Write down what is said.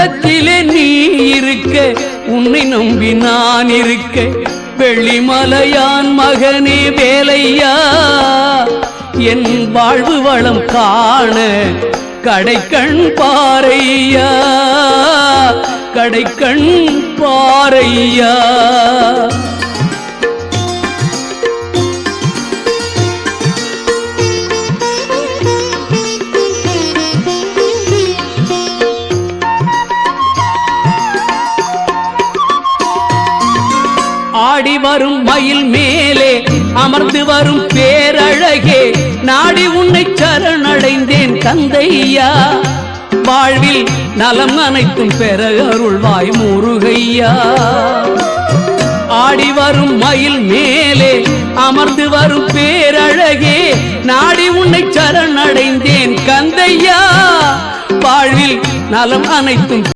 உள்ளத்திலே நீ இருக்க, உன்னை நம்பி நான் இருக்க, வெள்ளிமலையான் மகனே வேலையா, என் வாழ்வு வளம் காண கடைக்கண் பாரையா, கடைக்கண் பாரையா. ஆடி வரும் மயில் மேலே அமர்ந்து வரும் பேரழகே, நாடி உன்னை சரணடைந்தேன் கந்தையா, வாழ்வில் நலம் அனைத்தும் பெற அருள்வாய் முருகையா. ஆடி வரும் மயில் மேலே அமர்ந்து வரும் பேரழகே, நாடி உன்னை சரணடைந்தேன் கந்தையா, வாழ்வில் நலம் அனைத்தும்